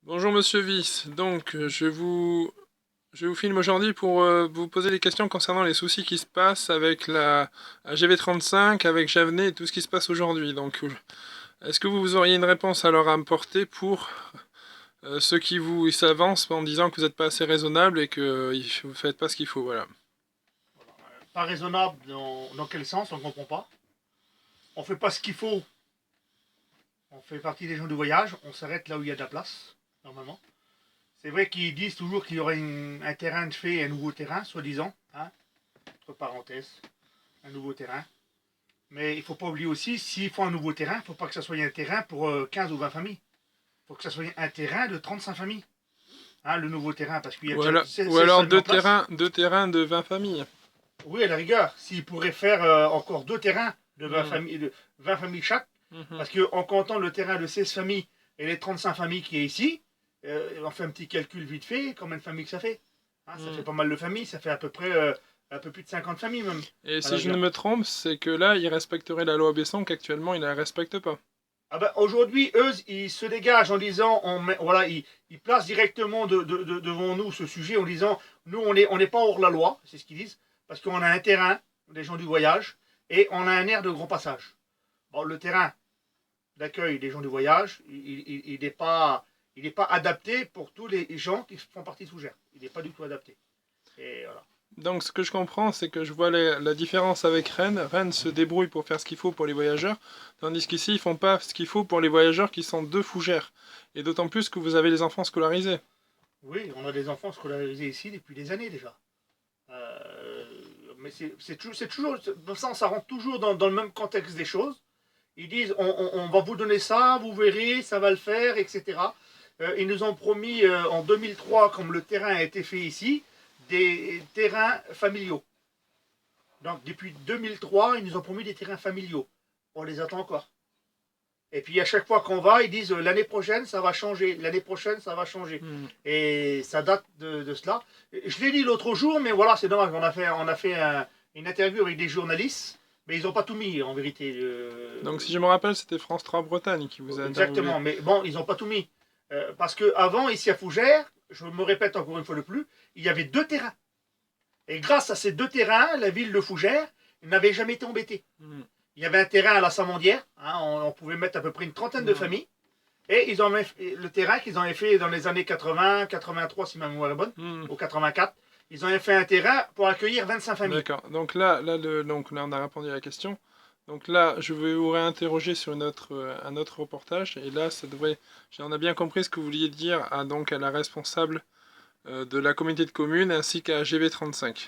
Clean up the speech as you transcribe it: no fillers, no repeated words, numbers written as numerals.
Bonjour Monsieur Viss, donc je vous filme aujourd'hui pour vous poser des questions concernant les soucis qui se passent avec la GV35, avec Javenet et tout ce qui se passe aujourd'hui. Donc est-ce que vous auriez une réponse à leur apporter pour ceux qui vous s'avancent en disant que vous n'êtes pas assez raisonnable et que vous ne faites pas ce qu'il faut, voilà. Pas raisonnable dans quel sens, on ne comprend pas. On fait pas ce qu'il faut. On fait partie des gens du voyage, on s'arrête là où il y a de la place, normalement. C'est vrai qu'ils disent toujours qu'il y aurait un terrain de fait, un nouveau terrain, soi-disant, hein, entre parenthèses, un nouveau terrain. Mais il ne faut pas oublier aussi, s'il faut un nouveau terrain, il ne faut pas que ce soit un terrain pour 15 ou 20 familles. Il faut que ce soit un terrain de 35 familles. Hein, le nouveau terrain, parce qu'il y a déjà Ou 16 alors familles en place. deux terrains de 20 familles. Oui, à la rigueur, s'ils pourraient faire encore deux terrains de 20 Hmm. familles, de 20 familles chaque, Mhm. parce qu'en comptant le terrain de 16 familles et les 35 familles qui est ici, on fait un petit calcul vite fait, combien de familles que ça fait, hein, ça Hmm. fait pas mal de familles, ça fait à peu près un peu plus de 50 familles même, Et à la si je ne rigueur. me trompe, c'est que là, ils respecteraient la loi Besson qu'actuellement ils ne la respectent pas. Ah ben, aujourd'hui, eux, ils se dégagent en disant, voilà, ils placent directement devant nous ce sujet en disant, nous, on n'est pas hors la loi, c'est ce qu'ils disent, parce qu'on a un terrain, des gens du voyage, et on a un air de grand passage. Bon, le terrain d'accueil des gens du voyage, il n'est pas adapté pour tous les gens qui font partie de Fougères. Il n'est pas du tout adapté. Et voilà. Donc ce que je comprends, c'est que je vois la différence avec Rennes. Rennes se débrouille pour faire ce qu'il faut pour les voyageurs, tandis qu'ici, ils font pas ce qu'il faut pour les voyageurs qui sont de Fougères. Et d'autant plus que vous avez les enfants scolarisés. Oui, on a des enfants scolarisés ici depuis des années déjà. Euh, mais c'est toujours, ça rentre toujours dans le même contexte des choses. Ils disent on va vous donner ça, vous verrez, ça va le faire, etc. Ils nous ont promis en 2003, comme le terrain a été fait ici, des terrains familiaux. Donc depuis 2003, ils nous ont promis des terrains familiaux. On les attend encore. Et puis à chaque fois qu'on va, ils disent l'année prochaine ça va changer, l'année prochaine ça va changer. Hmm. Et ça date de cela. Je l'ai dit l'autre jour, mais voilà, c'est dommage. On a fait une interview avec des journalistes, mais ils n'ont pas tout mis en vérité. Donc si je me rappelle, c'était France 3 Bretagne qui vous a interviewé. Exactement, mais bon, ils n'ont pas tout mis. Parce qu'avant, ici à Fougères, je me répète encore une fois de plus, il y avait deux terrains. Et grâce à ces deux terrains, la ville de Fougères n'avait jamais été embêtée. Hmm. Il y avait un terrain à la Samandière, hein, on pouvait mettre à peu près une trentaine de Hmm. familles. Et ils ont le terrain qu'ils ont fait dans les années 80, 83, si ma mémoire est bonne, Hmm. ou 84, ils ont fait un terrain pour accueillir 25 familles. D'accord. Donc donc là, on a répondu à la question. Donc là, je vais vous réinterroger sur un autre reportage. Et là, ça devrait. On a bien compris ce que vous vouliez dire donc à la responsable de la communauté de communes ainsi qu'à GV35.